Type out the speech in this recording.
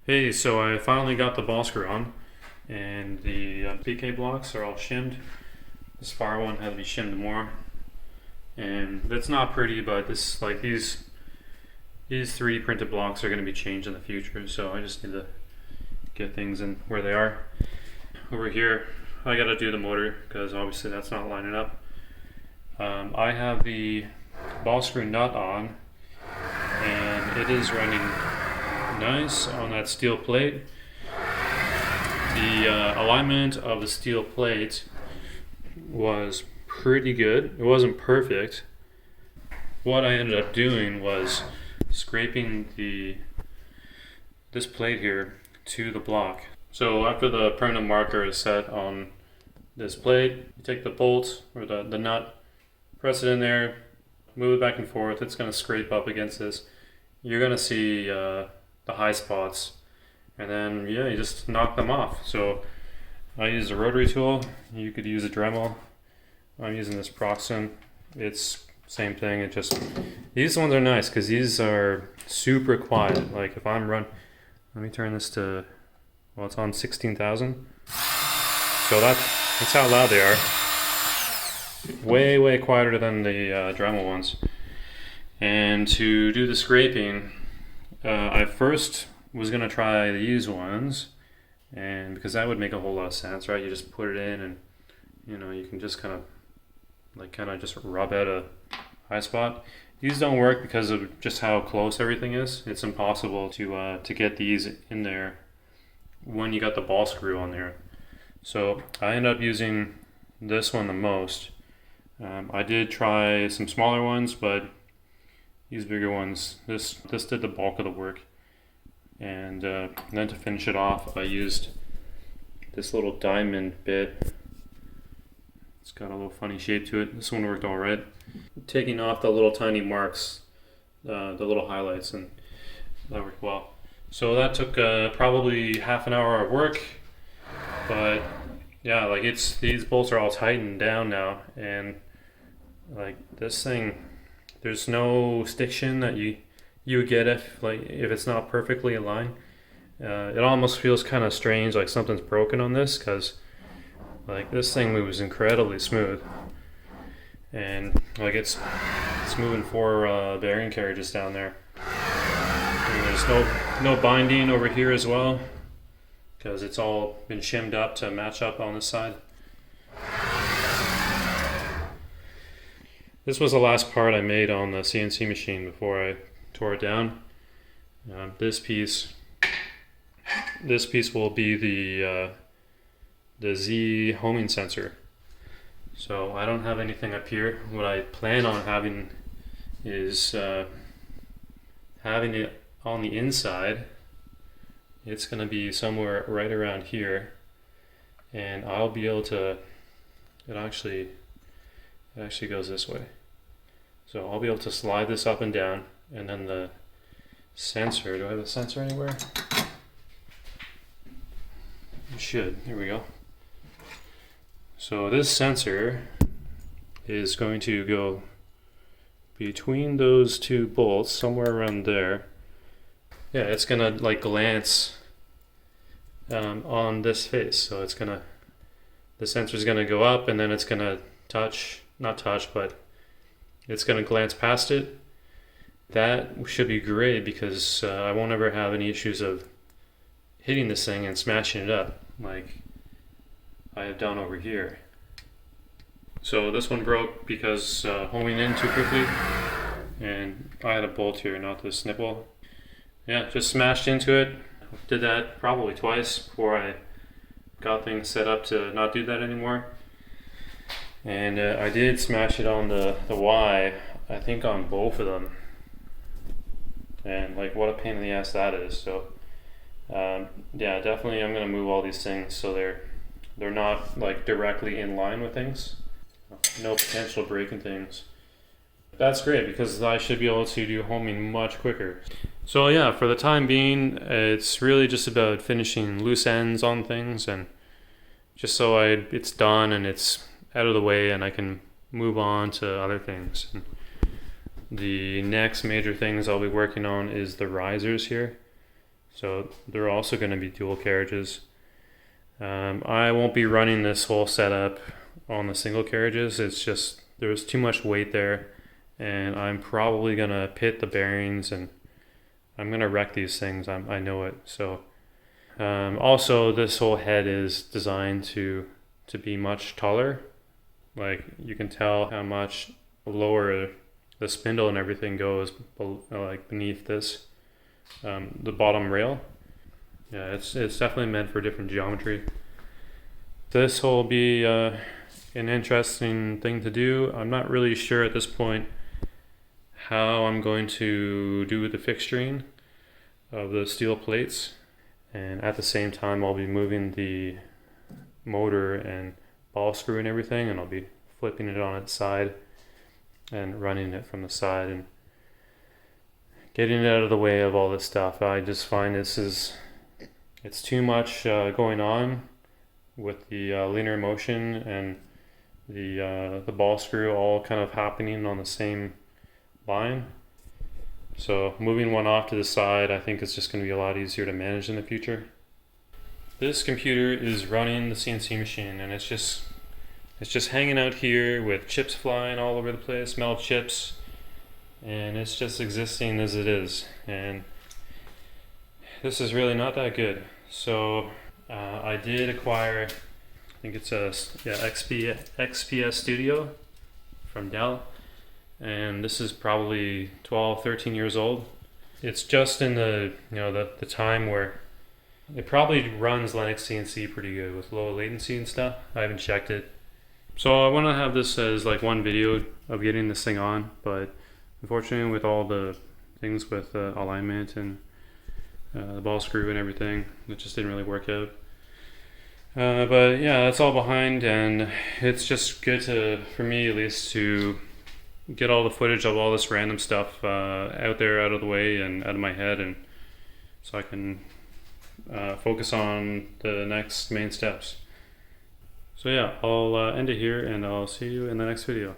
Hey, so I finally got the ball screw on, and the PK blocks are all shimmed. This far one had to be shimmed more, and that's not pretty. But these three printed blocks are going to be changed in the future, so I just need to get things in where they are. Over here, I got to do the motor because obviously that's not lining up. I have the ball screw nut on, and it is running nice on that steel plate. The alignment of the steel plate was pretty good. It wasn't perfect. What I ended up doing was scraping this plate here to the block. So after the permanent marker is set on this plate, you take the bolt or the nut, press it in there, move it back and forth. It's going to scrape up against this. You're going to see the high spots, and then you just knock them off. So I use a rotary tool. You could use a Dremel. I'm using this Proxim. It's same thing. These ones are nice because these are super quiet. Like if I'm let me turn this to, well, it's on 16,000. So that's how loud they are. Way quieter than the Dremel ones. And to do the scraping, I first was gonna try these ones, and because that would make a whole lot of sense, right? You just put it in, and you can just kind of just rub out a high spot. These don't work because of just how close everything is. It's impossible to get these in there when you got the ball screw on there. So I end up using this one the most. I did try some smaller ones, but these bigger ones, this did the bulk of the work. And then to finish it off, I used this little diamond bit. It's got a little funny shape to it. This one worked all right. Taking off the little tiny marks, the little highlights, and that worked well. So that took probably half an hour of work, but yeah, like these bolts are all tightened down now, and like this thing, there's no stiction that you would get if it's not perfectly aligned. It almost feels kind of strange, like something's broken on this, because like this thing moves incredibly smooth, and like it's moving 4 bearing carriages down there. And there's no binding over here as well, because it's all been shimmed up to match up on this side. This was the last part I made on the CNC machine before I tore it down. This piece will be the Z homing sensor. So I don't have anything up here. What I plan on having is having it on the inside. It's going to be somewhere right around here, and I'll be able to. It actually goes this way. So I'll be able to slide this up and down, and then the sensor, do I have a sensor anywhere? I should, here we go. So this sensor is going to go between those two bolts, somewhere around there. Yeah, it's gonna like glance on this face. So the sensor's gonna go up, and then it's gonna but it's going to glance past it. That should be great because I won't ever have any issues of hitting this thing and smashing it up like I have done over here. So this one broke because homing in too quickly, and I had a bolt here, not this nipple. Yeah, just smashed into it. Did that probably twice before I got things set up to not do that anymore. And I did smash it on the Y, I think on both of them. And like what a pain in the ass that is. So yeah, definitely I'm going to move all these things so they're not like directly in line with things. No potential breaking things. That's great because I should be able to do homing much quicker. So yeah, for the time being, it's really just about finishing loose ends on things, and just so it's done and it's out of the way and I can move on to other things. And the next major things I'll be working on is the risers here. So they're also going to be dual carriages. I won't be running this whole setup on the single carriages. It's just there's too much weight there, and I'm probably going to pit the bearings, and I'm going to wreck these things. I know it. So also this whole head is designed to be much taller. Like you can tell how much lower the spindle and everything goes like beneath this, the bottom rail. Yeah, it's definitely meant for different geometry. This will be an interesting thing to do. I'm not really sure at this point how I'm going to do the fixturing of the steel plates, and at the same time I'll be moving the motor and ball screw and everything, and I'll be flipping it on its side and running it from the side and getting it out of the way of all this stuff. I just find it's too much going on with the linear motion and the ball screw all kind of happening on the same line. So moving one off to the side, I think it's just going to be a lot easier to manage in the future. This computer is running the CNC machine, and it's just hanging out here with chips flying all over the place, metal chips, and it's just existing as it is. And this is really not that good. So I did acquire, I think it's a XPS Studio from Dell, and this is probably 12, 13 years old. It's just in the the time where it probably runs Linux CNC pretty good with low latency and stuff. I haven't checked it. So I want to have this as like one video of getting this thing on, but unfortunately with all the things with alignment and the ball screw and everything, it just didn't really work out. But yeah, that's all behind, and it's just good for me at least to get all the footage of all this random stuff out there, out of the way and out of my head, and so I can focus on the next main steps. So yeah, I'll end it here, and I'll see you in the next video.